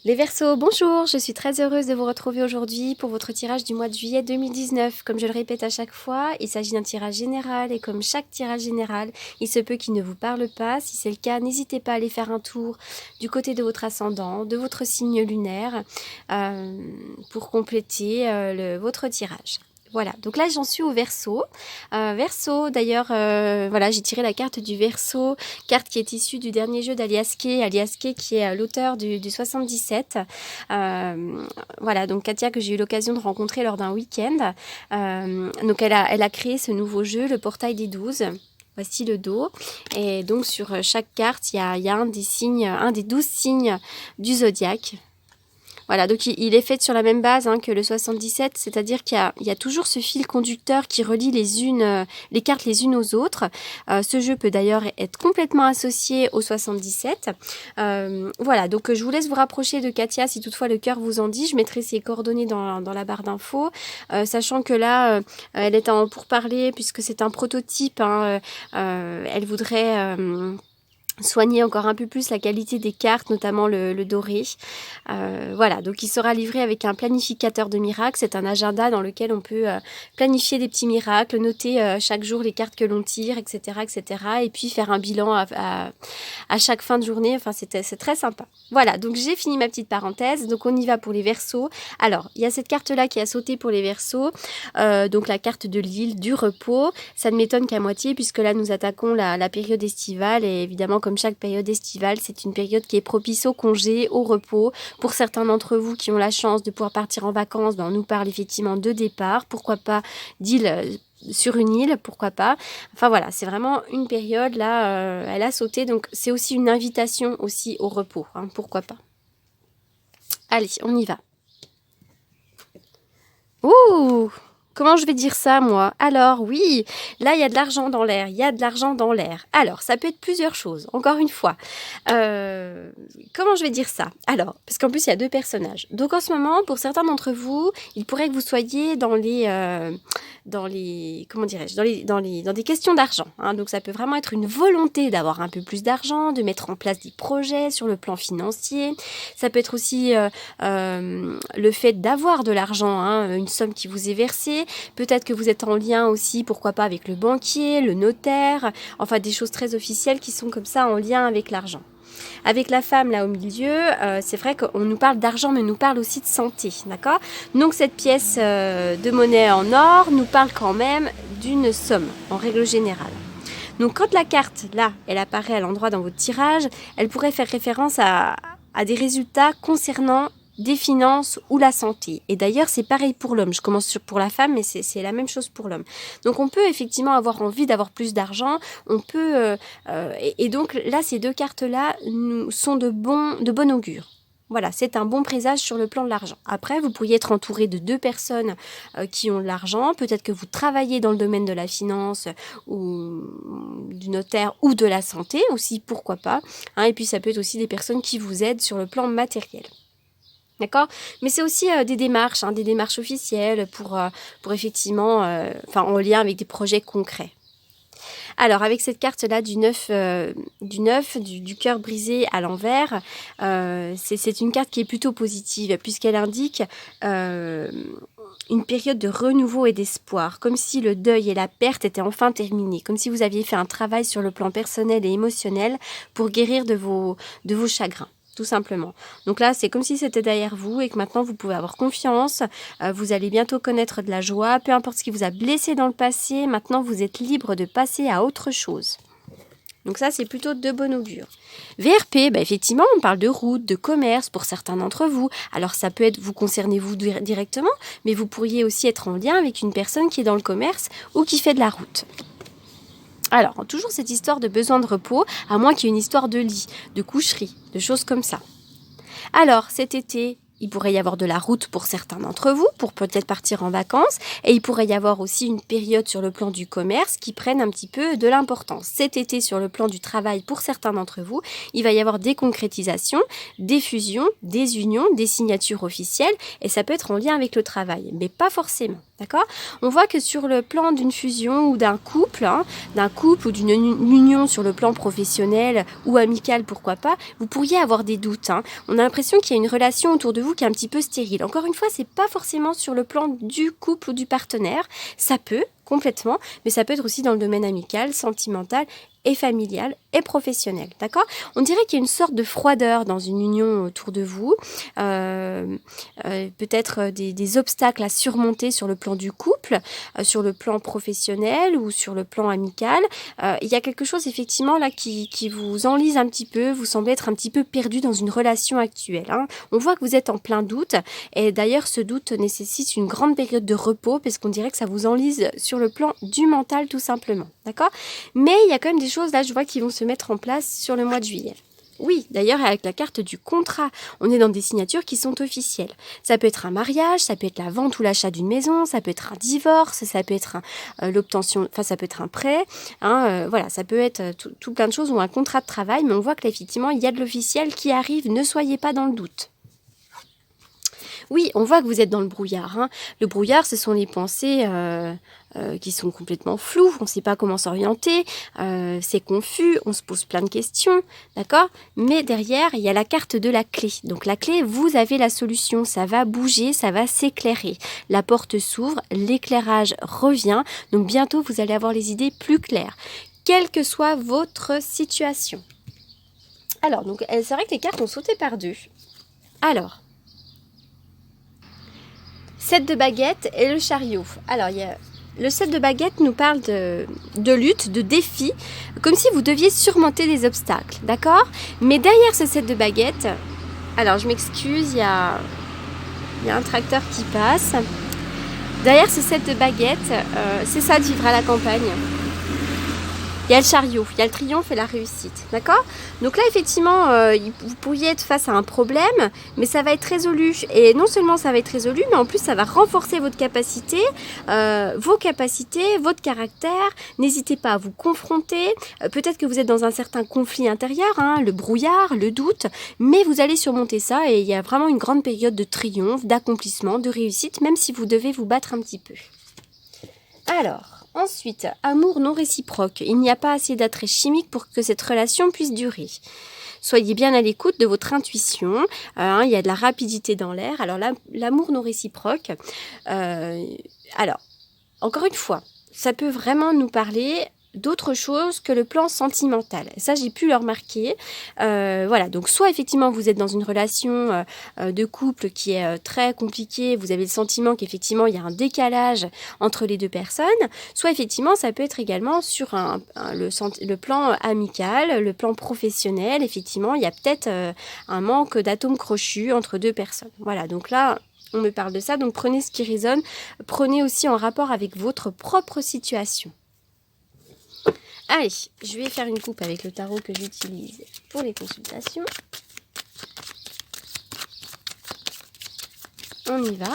Les Verseaux, bonjour, je suis très heureuse de vous retrouver aujourd'hui pour votre tirage du mois de juillet 2019. Comme je le répète à chaque fois, il s'agit d'un tirage général et comme chaque tirage général, il se peut qu'il ne vous parle pas. Si c'est le cas, n'hésitez pas à aller faire un tour du côté de votre ascendant, de votre signe lunaire pour compléter votre tirage. Voilà, donc là j'en suis au Verseau. Verseau, d'ailleurs, voilà, j'ai tiré la carte du Verseau, carte qui est issue du dernier jeu d'Alias Kay qui est l'auteur du 77. Voilà, donc Katia que j'ai eu l'occasion de rencontrer lors d'un week-end. Donc elle a créé ce nouveau jeu, le Portail des 12. Voici le dos. Et donc sur chaque carte, il y a un des signes, un des 12 signes du zodiaque. Voilà, donc il est fait sur la même base que le 77, c'est-à-dire qu'il y a toujours ce fil conducteur qui relie les cartes les unes aux autres. Ce jeu peut d'ailleurs être complètement associé au 77. Voilà, donc je vous laisse vous rapprocher de Katia si toutefois le cœur vous en dit. Je mettrai ses coordonnées dans la barre d'infos, sachant que là, elle est en pourparlers puisque c'est un prototype. Elle voudrait soigner encore un peu plus la qualité des cartes, notamment le doré. Voilà, donc il sera livré avec un planificateur de miracles. C'est un agenda dans lequel on peut planifier des petits miracles, noter chaque jour les cartes que l'on tire, etc., etc. Et puis faire un bilan à chaque fin de journée. Enfin, c'est très sympa. Voilà, donc j'ai fini ma petite parenthèse. Donc on y va pour les Verseaux. Alors, il y a cette carte-là qui a sauté pour les Verseaux. Donc la carte de l'île, du repos. Ça ne m'étonne qu'à moitié puisque là, nous attaquons la période estivale. Et évidemment, comme chaque période estivale, c'est une période qui est propice au congé, au repos. Pour certains d'entre vous qui ont la chance de pouvoir partir en vacances, on nous parle effectivement de départ. Pourquoi pas d'île sur une île, pourquoi pas. Enfin voilà, c'est vraiment une période, là, elle a sauté. Donc c'est aussi une invitation aussi au repos, pourquoi pas. Allez, on y va. Ouh! Comment je vais dire ça, moi? Alors, oui, là, il y a de l'argent dans l'air. Il y a de l'argent dans l'air. Alors, ça peut être plusieurs choses, encore une fois. Comment je vais dire ça? Alors, parce qu'en plus, il y a deux personnages. Donc, en ce moment, pour certains d'entre vous, il pourrait que vous soyez comment dirais-je, dans des questions d'argent. Donc, ça peut vraiment être une volonté d'avoir un peu plus d'argent, de mettre en place des projets sur le plan financier. Ça peut être aussi le fait d'avoir de l'argent, une somme qui vous est versée. Peut-être que vous êtes en lien aussi, pourquoi pas, avec le banquier, le notaire, enfin des choses très officielles qui sont comme ça en lien avec l'argent. Avec la femme là au milieu, c'est vrai qu'on nous parle d'argent, mais on nous parle aussi de santé, d'accord? Donc cette pièce de monnaie en or nous parle quand même d'une somme, en règle générale. Donc quand la carte, là, elle apparaît à l'endroit dans votre tirage, elle pourrait faire référence à des résultats concernant des finances ou la santé. Et d'ailleurs, c'est pareil pour l'homme. Je commence pour la femme, mais c'est la même chose pour l'homme. Donc, on peut effectivement avoir envie d'avoir plus d'argent. On peut... et donc, là, ces deux cartes-là sont de bon augure. Voilà, c'est un bon présage sur le plan de l'argent. Après, vous pourriez être entouré de deux personnes qui ont de l'argent. Peut-être que vous travaillez dans le domaine de la finance ou du notaire ou de la santé aussi, pourquoi pas. Et puis, ça peut être aussi des personnes qui vous aident sur le plan matériel. D'accord? Mais c'est aussi des démarches officielles pour effectivement, en lien avec des projets concrets. Alors, avec cette carte-là du 9, du cœur brisé à l'envers, c'est une carte qui est plutôt positive puisqu'elle indique une période de renouveau et d'espoir, comme si le deuil et la perte étaient enfin terminés, comme si vous aviez fait un travail sur le plan personnel et émotionnel pour guérir de vos chagrins. Tout simplement. Donc là, c'est comme si c'était derrière vous et que maintenant vous pouvez avoir confiance. Vous allez bientôt connaître de la joie. Peu importe ce qui vous a blessé dans le passé, maintenant vous êtes libre de passer à autre chose. Donc ça, c'est plutôt de bon augure. VRP, effectivement, on parle de route, de commerce pour certains d'entre vous. Alors ça peut être, vous concernez vous directement, mais vous pourriez aussi être en lien avec une personne qui est dans le commerce ou qui fait de la route. Alors, toujours cette histoire de besoin de repos, à moins qu'il y ait une histoire de lit, de coucherie, de choses comme ça. Alors, cet été, Il pourrait y avoir de la route pour certains d'entre vous, pour peut-être partir en vacances. Et il pourrait y avoir aussi une période sur le plan du commerce qui prenne un petit peu de l'importance. Cet été, sur le plan du travail, pour certains d'entre vous, il va y avoir des concrétisations, des fusions, des unions, des signatures officielles. Et ça peut être en lien avec le travail, mais pas forcément. D'accord ? On voit que sur le plan d'une fusion ou d'un couple ou d'une union sur le plan professionnel ou amical, pourquoi pas, vous pourriez avoir des doutes. On a l'impression qu'il y a une relation autour de vous qui est un petit peu stérile. Encore une fois, c'est pas forcément sur le plan du couple ou du partenaire. Ça peut, complètement, mais ça peut être aussi dans le domaine amical, sentimental et familial et professionnel, d'accord ? On dirait qu'il y a une sorte de froideur dans une union autour de vous, peut-être des obstacles à surmonter sur le plan du couple, sur le plan professionnel ou sur le plan amical. Il y a quelque chose effectivement là qui vous enlise un petit peu, vous semblez être un petit peu perdu dans une relation actuelle. On voit que vous êtes en plein doute et d'ailleurs ce doute nécessite une grande période de repos parce qu'on dirait que ça vous enlise sur le plan du mental tout simplement, d'accord ? Mais il y a quand même des choses là, je vois, qui vont se mettre en place sur le mois de juillet. Oui, d'ailleurs, avec la carte du contrat, on est dans des signatures qui sont officielles. Ça peut être un mariage, ça peut être la vente ou l'achat d'une maison, ça peut être un divorce, ça peut être l'obtention, enfin ça peut être un prêt, voilà, ça peut être tout plein de choses ou un contrat de travail, mais on voit que là, effectivement, il y a de l'officiel qui arrive, ne soyez pas dans le doute. Oui, on voit que vous êtes dans le brouillard. Le brouillard, ce sont les pensées qui sont complètement floues. On ne sait pas comment s'orienter. C'est confus. On se pose plein de questions. D'accord ? Mais derrière, il y a la carte de la clé. Donc la clé, vous avez la solution. Ça va bouger, ça va s'éclairer. La porte s'ouvre, l'éclairage revient. Donc bientôt, vous allez avoir les idées plus claires. Quelle que soit votre situation. Alors, donc c'est vrai que les cartes ont sauté par deux. Alors... 7 de baguettes et le chariot. Alors, le 7 de baguettes nous parle de lutte, de défi, comme si vous deviez surmonter des obstacles, d'accord ? Mais derrière ce 7 de baguettes, alors je m'excuse, il y a un tracteur qui passe. Derrière ce 7 de baguettes, c'est ça de vivre à la campagne. Il y a le chariot, il y a le triomphe et la réussite, d'accord ? Donc là, effectivement, vous pourriez être face à un problème, mais ça va être résolu. Et non seulement ça va être résolu, mais en plus, ça va renforcer votre capacité, vos capacités, votre caractère. N'hésitez pas à vous confronter. Peut-être que vous êtes dans un certain conflit intérieur, le brouillard, le doute, mais vous allez surmonter ça et il y a vraiment une grande période de triomphe, d'accomplissement, de réussite, même si vous devez vous battre un petit peu. Alors... Ensuite, amour non réciproque. Il n'y a pas assez d'attrait chimique pour que cette relation puisse durer. Soyez bien à l'écoute de votre intuition. Il y a de la rapidité dans l'air. Alors, l'amour non réciproque. Alors, encore une fois, ça peut vraiment nous parler d'autre chose que le plan sentimental. Ça, j'ai pu le remarquer. Voilà, donc soit effectivement vous êtes dans une relation de couple qui est très compliquée, vous avez le sentiment qu'effectivement il y a un décalage entre les deux personnes, soit effectivement ça peut être également sur le plan amical, le plan professionnel, effectivement il y a peut-être un manque d'atomes crochus entre deux personnes. Voilà, donc là on me parle de ça, donc prenez ce qui résonne, prenez aussi en rapport avec votre propre situation. Allez, je vais faire une coupe avec le tarot que j'utilise pour les consultations. On y va.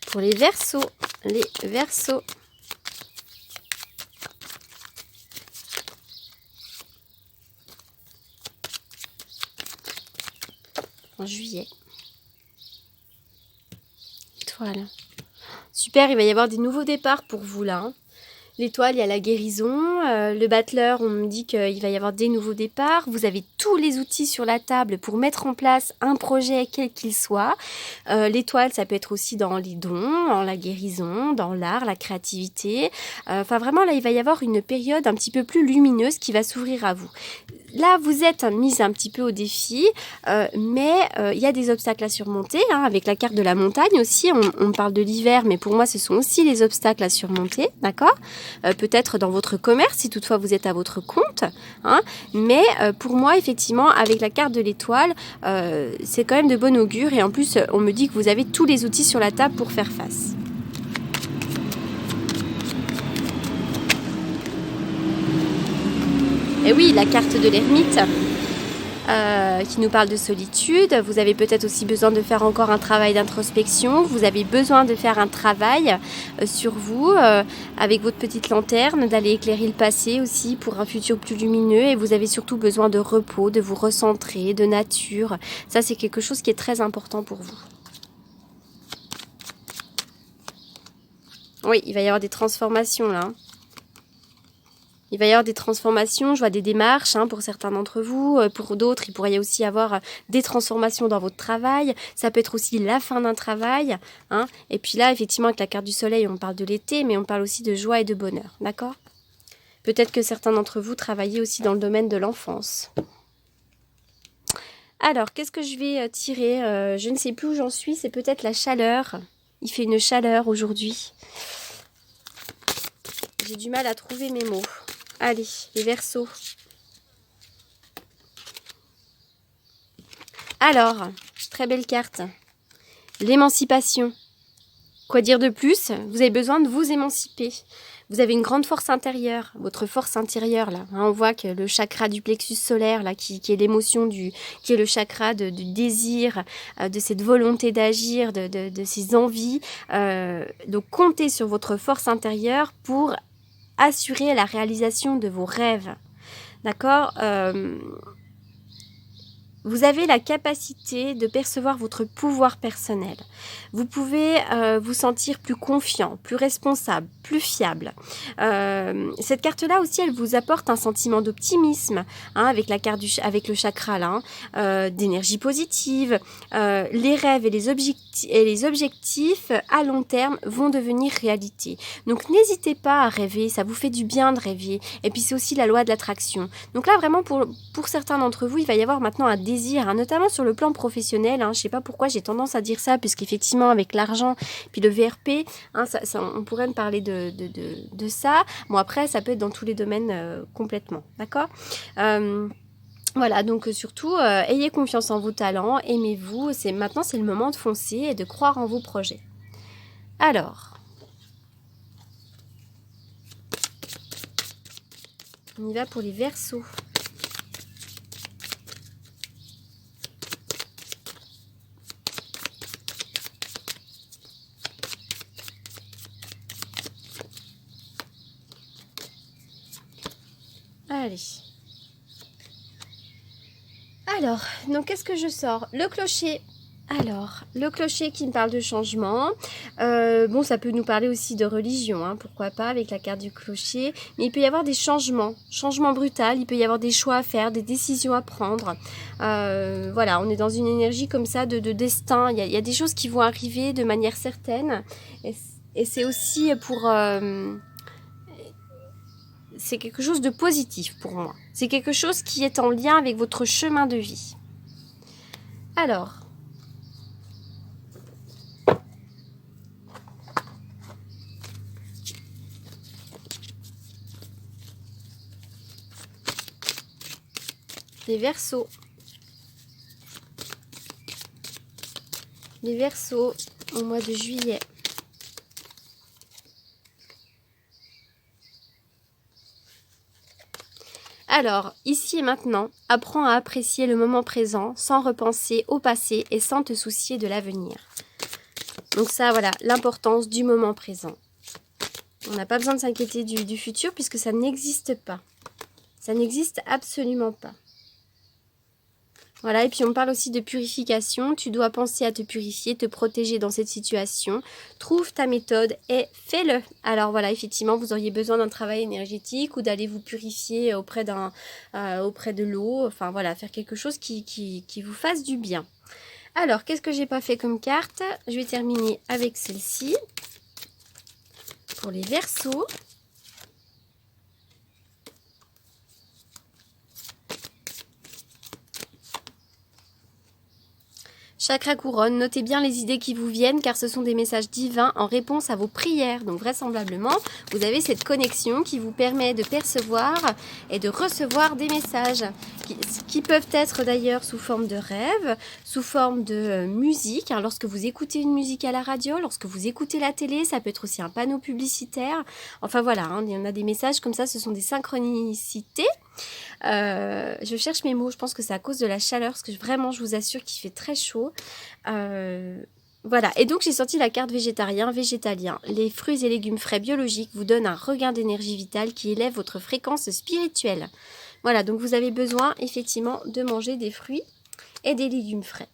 Pour les Verseaux, En juillet. Étoile. Super, il va y avoir des nouveaux départs pour vous là. L'étoile, il y a la guérison. Le battleur, on me dit qu'il va y avoir des nouveaux départs. Vous avez tous les outils sur la table pour mettre en place un projet quel qu'il soit. L'étoile, ça peut être aussi dans les dons, dans la guérison, dans l'art, la créativité. Enfin, vraiment, là, il va y avoir une période un petit peu plus lumineuse qui va s'ouvrir à vous. Là, vous êtes mise un petit peu au défi, mais il y a des obstacles à surmonter. Avec la carte de la montagne aussi, on parle de l'hiver, mais pour moi, ce sont aussi les obstacles à surmonter, d'accord ? Peut-être dans votre commerce, si toutefois vous êtes à votre compte. Mais pour moi, effectivement, avec la carte de l'étoile, c'est quand même de bon augure. Et en plus, on me dit que vous avez tous les outils sur la table pour faire face. Et oui, la carte de l'ermite qui nous parle de solitude. Vous avez peut-être aussi besoin de faire encore un travail d'introspection. Vous avez besoin de faire un travail sur vous avec votre petite lanterne, d'aller éclairer le passé aussi pour un futur plus lumineux. Et vous avez surtout besoin de repos, de vous recentrer, de nature. Ça, c'est quelque chose qui est très important pour vous. Oui, il va y avoir des transformations là. Il va y avoir des transformations, je vois des démarches pour certains d'entre vous. Pour d'autres, il pourrait y aussi avoir des transformations dans votre travail. Ça peut être aussi la fin d'un travail. Et puis là, effectivement, avec la carte du soleil, on parle de l'été, mais on parle aussi de joie et de bonheur. D'accord ? Peut-être que certains d'entre vous travaillez aussi dans le domaine de l'enfance. Alors, qu'est-ce que je vais tirer ? Je ne sais plus où j'en suis, c'est peut-être la chaleur. Il fait une chaleur aujourd'hui. J'ai du mal à trouver mes mots. Allez, les Verseaux. Alors, très belle carte. L'émancipation. Quoi dire de plus ? Vous avez besoin de vous émanciper. Vous avez une grande force intérieure, votre force intérieure là. On voit que le chakra du plexus solaire là, qui est l'émotion qui est le chakra du désir, de cette volonté d'agir, de ces envies. Donc comptez sur votre force intérieure pour assurer la réalisation de vos rêves. D'accord ? Vous avez la capacité de percevoir votre pouvoir personnel. Vous pouvez vous sentir plus confiant, plus responsable, plus fiable. Cette carte-là aussi, elle vous apporte un sentiment d'optimisme, avec la carte avec le chakra là, d'énergie positive. Les rêves et les objectifs à long terme vont devenir réalité. Donc n'hésitez pas à rêver, ça vous fait du bien de rêver. Et puis c'est aussi la loi de l'attraction. Donc là vraiment pour certains d'entre vous, il va y avoir maintenant un désir, notamment sur le plan professionnel. Je ne sais pas pourquoi j'ai tendance à dire ça, puisqu'effectivement avec l'argent, puis le VRP, on pourrait me parler de ça. Bon après, ça peut être dans tous les domaines complètement, d'accord ? Voilà, donc surtout, ayez confiance en vos talents, aimez-vous. Maintenant, c'est le moment de foncer et de croire en vos projets. Alors, on y va pour les Verseaux. Allez. Alors, donc qu'est-ce que je sors ? Le clocher. Alors, le clocher qui me parle de changement. Bon, ça peut nous parler aussi de religion, pourquoi pas, avec la carte du clocher. Mais il peut y avoir des changements brutaux. Il peut y avoir des choix à faire, des décisions à prendre. Voilà, on est dans une énergie comme ça de destin. Il y a des choses qui vont arriver de manière certaine. Et c'est aussi pour... c'est quelque chose de positif pour moi. C'est quelque chose qui est en lien avec votre chemin de vie. Alors, les Verseaux. Les Verseaux au mois de juillet. Alors, ici et maintenant, apprends à apprécier le moment présent sans repenser au passé et sans te soucier de l'avenir. Donc ça, voilà, l'importance du moment présent. On n'a pas besoin de s'inquiéter du futur puisque ça n'existe pas. Ça n'existe absolument pas. Voilà, et puis on parle aussi de purification. Tu dois penser à te purifier, te protéger dans cette situation. Trouve ta méthode et fais-le. Alors voilà, effectivement, vous auriez besoin d'un travail énergétique ou d'aller vous purifier auprès de l'eau. Enfin voilà, faire quelque chose qui vous fasse du bien. Alors, qu'est-ce que j'ai pas fait comme carte ? Je vais terminer avec celle-ci. Pour les Verseaux. Chakra couronne, notez bien les idées qui vous viennent car ce sont des messages divins en réponse à vos prières. Donc vraisemblablement, vous avez cette connexion qui vous permet de percevoir et de recevoir des messages qui peuvent être d'ailleurs sous forme de rêve, sous forme de musique. Lorsque vous écoutez une musique à la radio, lorsque vous écoutez la télé, ça peut être aussi un panneau publicitaire. Enfin voilà, il y en a des messages comme ça, ce sont des synchronicités. Je cherche mes mots, je pense que c'est à cause de la chaleur, parce que vraiment, je vous assure qu'il fait très chaud. Voilà, et donc j'ai sorti la carte végétarien, végétalien. Les fruits et légumes frais biologiques vous donnent un regain d'énergie vitale qui élève votre fréquence spirituelle. Voilà, donc vous avez besoin effectivement de manger des fruits et des légumes frais.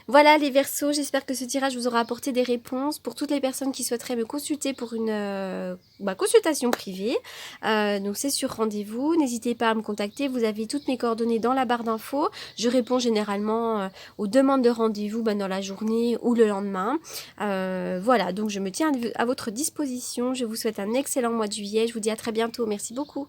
Voilà les Verseaux, j'espère que ce tirage vous aura apporté des réponses. Pour toutes les personnes qui souhaiteraient me consulter pour une consultation privée, donc c'est sur rendez-vous. N'hésitez pas à me contacter, vous avez toutes mes coordonnées dans la barre d'infos. Je réponds généralement aux demandes de rendez-vous dans la journée ou le lendemain. Voilà, donc je me tiens à votre disposition. Je vous souhaite un excellent mois de juillet. Je vous dis à très bientôt. Merci beaucoup.